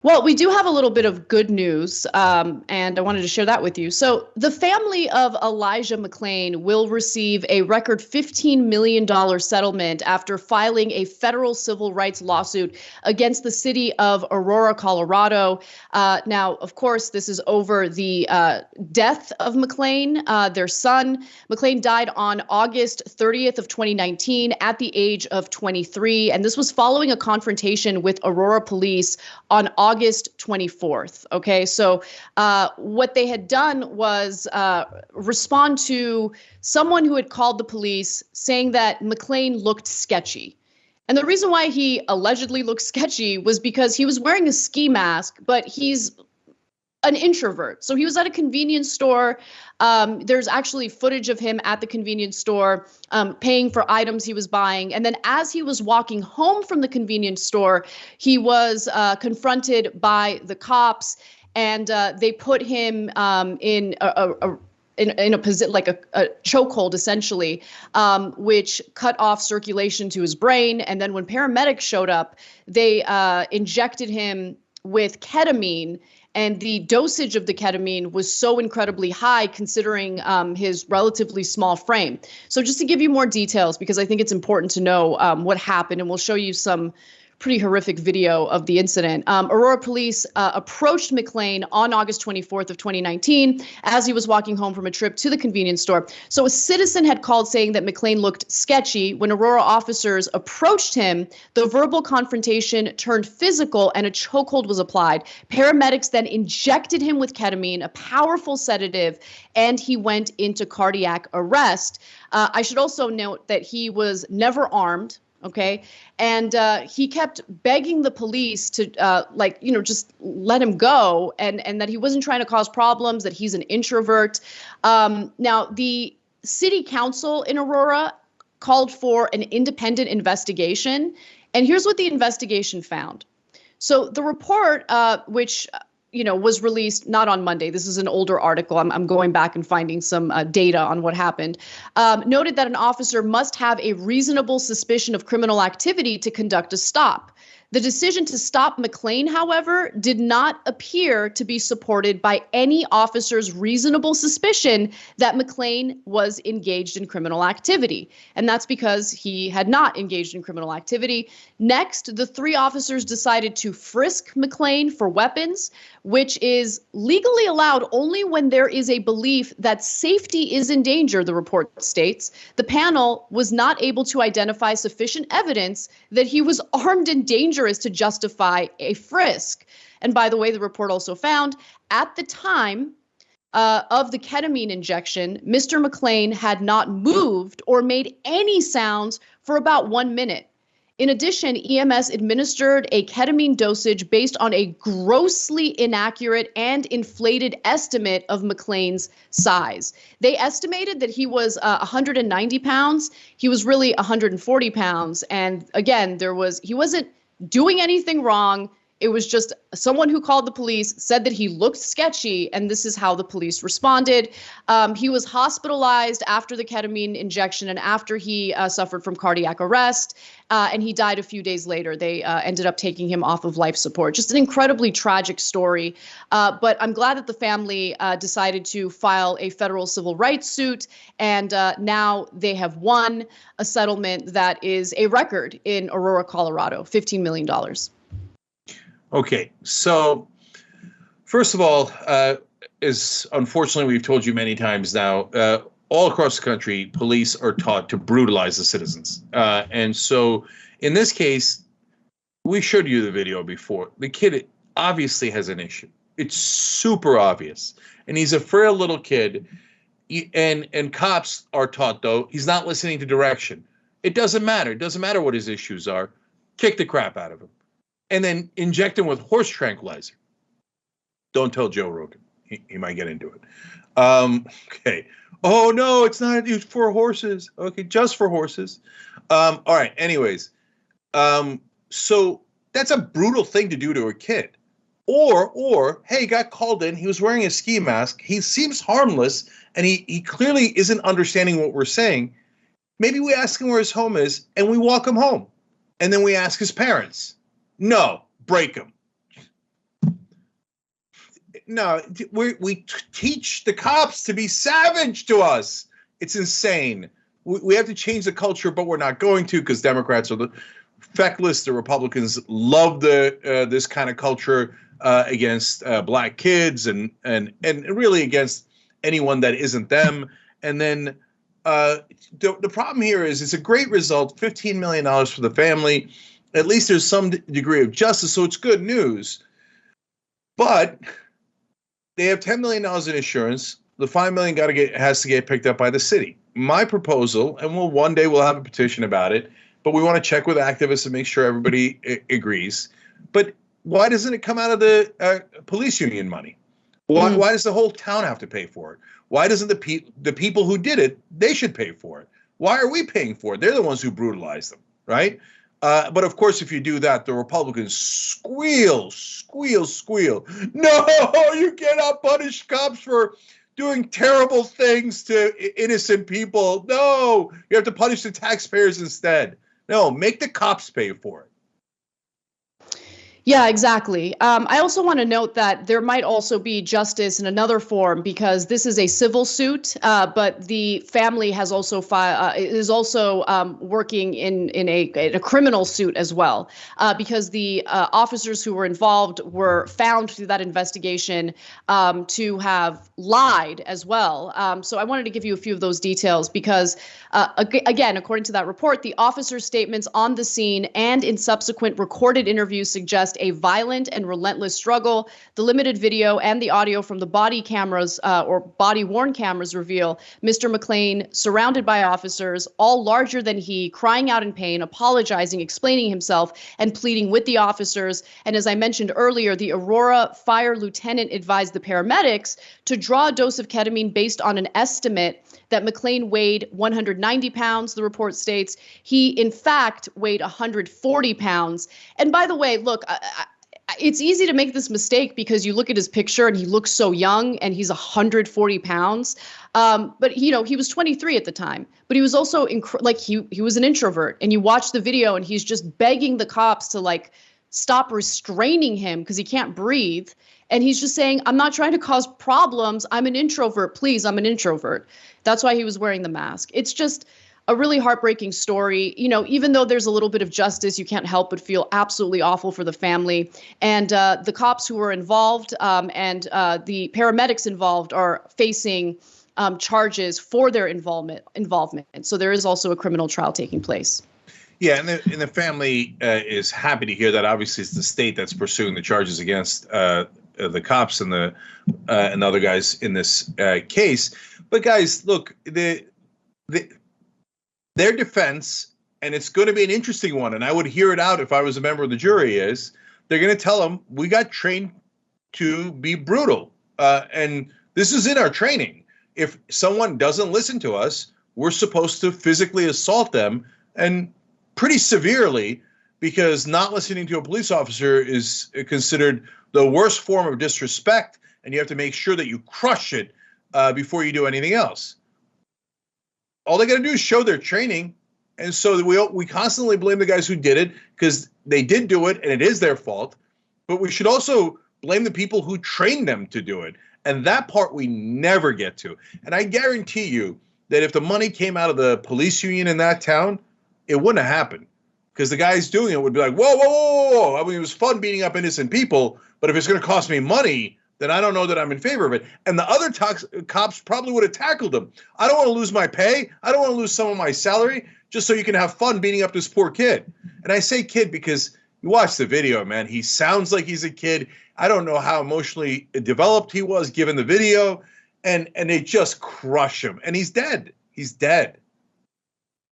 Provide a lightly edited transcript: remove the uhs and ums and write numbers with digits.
Well, we do have a little bit of good news, and I wanted to share that with you. So, the family of Elijah McClain will receive a record $15 million settlement after filing a federal civil rights lawsuit against the city of Aurora, Colorado. Now, of course, this is over the death of McClain, their son. McClain died on August 30th of 2019 at the age of 23, and this was following a confrontation with Aurora police on August 24th. Okay, so what they had done was respond to someone who had called the police saying that McClain looked sketchy. And the reason why he allegedly looked sketchy was because he was wearing a ski mask, but he's an introvert. So he was at a convenience store. There's actually footage of him at the convenience store paying for items he was buying. And then as he was walking home from the convenience store, he was confronted by the cops, and they put him in a position like a chokehold, essentially, which cut off circulation to his brain. And then when paramedics showed up, they injected him with ketamine. And the dosage of the ketamine was so incredibly high considering his relatively small frame. So just to give you more details, because I think it's important to know what happened, and we'll show you some pretty horrific video of the incident. Aurora police approached McClain on August 24th of 2019 as he was walking home from a trip to the convenience store. So a citizen had called saying that McClain looked sketchy. When Aurora officers approached him, the verbal confrontation turned physical and a chokehold was applied. Paramedics then injected him with ketamine, a powerful sedative, and he went into cardiac arrest. I should also note that he was never armed. Okay. And he kept begging the police to just let him go, and that he wasn't trying to cause problems, that he's an introvert. Now, the city council in Aurora called for an independent investigation. And here's what the investigation found. So the report, which was released not on Monday. This is an older article. I'm going back and finding some data on what happened. Noted that an officer must have a reasonable suspicion of criminal activity to conduct a stop. The decision to stop McClain, however, did not appear to be supported by any officer's reasonable suspicion that McClain was engaged in criminal activity. And that's because he had not engaged in criminal activity. Next, the three officers decided to frisk McClain for weapons, which is legally allowed only when there is a belief that safety is in danger, the report states. The panel was not able to identify sufficient evidence that he was armed and dangerous to justify a frisk. And by the way, the report also found at the time of the ketamine injection, Mr. McClain had not moved or made any sounds for about 1 minute. In addition, EMS administered a ketamine dosage based on a grossly inaccurate and inflated estimate of McClain's size. They estimated that he was 190 pounds. He was really 140 pounds. And again, he wasn't doing anything wrong. It was just someone who called the police, said that he looked sketchy, and this is how the police responded. He was hospitalized after the ketamine injection and after he suffered from cardiac arrest, and he died a few days later. They ended up taking him off of life support. Just an incredibly tragic story, but I'm glad that the family decided to file a federal civil rights suit, and now they have won a settlement that is a record in Aurora, Colorado, $15 million. Okay, so first of all, as unfortunately we've told you many times now, all across the country, police are taught to brutalize the citizens. And so in this case, we showed you the video before. The kid obviously has an issue. It's super obvious. And he's a frail little kid. And cops are taught, though, he's not listening to direction. It doesn't matter. It doesn't matter what his issues are. Kick the crap out of him. And then inject him with horse tranquilizer. Don't tell Joe Rogan. He might get into it. Okay. Oh, no, it's not used for horses. Okay, just for horses. All right, anyways. So that's a brutal thing to do to a kid. Or, hey, he got called in. He was wearing a ski mask. He seems harmless, and he clearly isn't understanding what we're saying. Maybe we ask him where his home is, and we walk him home. And then we ask his parents. No, break him. No, we teach the cops to be savage to us. It's insane. We have to change the culture, but we're not going to, because Democrats are the feckless. The Republicans love this kind of culture against black kids and really against anyone that isn't them. And then the problem here is it's a great result, $15 million for the family. At least there's some degree of justice, so it's good news. But they have $10 million in insurance. The $5 million has to get picked up by the city. My proposal, and one day we'll have a petition about it, but we want to check with activists and make sure everybody agrees. But why doesn't it come out of the police union money? Why does the whole town have to pay for it? Why doesn't the people who did it, they should pay for it? Why are we paying for it? They're the ones who brutalized them, right? But of course, if you do that, the Republicans squeal. No, you cannot punish cops for doing terrible things to innocent people. No, you have to punish the taxpayers instead. No, make the cops pay for it. Yeah, exactly. I also want to note that there might also be justice in another form, because this is a civil suit, but the family has also is also working in a criminal suit as well, because the officers who were involved were found through that investigation to have lied as well. So I wanted to give you a few of those details because, again, according to that report, the officers' statements on the scene and in subsequent recorded interviews suggest a violent and relentless struggle. The limited video and the audio from the body cameras or body-worn cameras reveal Mr. McClain surrounded by officers, all larger than he, crying out in pain, apologizing, explaining himself, and pleading with the officers. And as I mentioned earlier, the Aurora fire lieutenant advised the paramedics to draw a dose of ketamine based on an estimate that McClain weighed 190 pounds, the report states. He, in fact, weighed 140 pounds. And by the way, look, it's easy to make this mistake because you look at his picture and he looks so young and he's 140 pounds. But, you know, he was 23 at the time, but he was also he was an introvert. And you watch the video and he's just begging the cops to stop restraining him because he can't breathe. And he's just saying, I'm not trying to cause problems. I'm an introvert. Please, I'm an introvert. That's why he was wearing the mask. It's just a really heartbreaking story. You know, even though there's a little bit of justice, you can't help but feel absolutely awful for the family. And the cops who were involved and the paramedics involved are facing charges for their involvement. So there is also a criminal trial taking place. Yeah, and the family is happy to hear that. Obviously, it's the state that's pursuing the charges against the cops and the other guys in this case. But guys, look, their defense, and it's going to be an interesting one, and I would hear it out if I was a member of the jury, is they're going to tell them we got trained to be brutal, and this is in our training. If someone doesn't listen to us, we're supposed to physically assault them, and pretty severely, because not listening to a police officer is considered the worst form of disrespect, and you have to make sure that you crush it before you do anything else. All they got to do is show their training, and so we constantly blame the guys who did it because they did do it, and it is their fault. But we should also blame the people who trained them to do it, and that part we never get to. And I guarantee you that if the money came out of the police union in that town, it wouldn't have happened, because the guys doing it would be like, whoa, whoa, whoa, whoa. I mean, it was fun beating up innocent people, but if it's going to cost me money, then I don't know that I'm in favor of it. And the other cops probably would have tackled them. I don't want to lose my pay. I don't want to lose some of my salary just so you can have fun beating up this poor kid. And I say kid because you watch the video, man. He sounds like he's a kid. I don't know how emotionally developed he was given the video. And they just crush him. And he's dead. He's dead.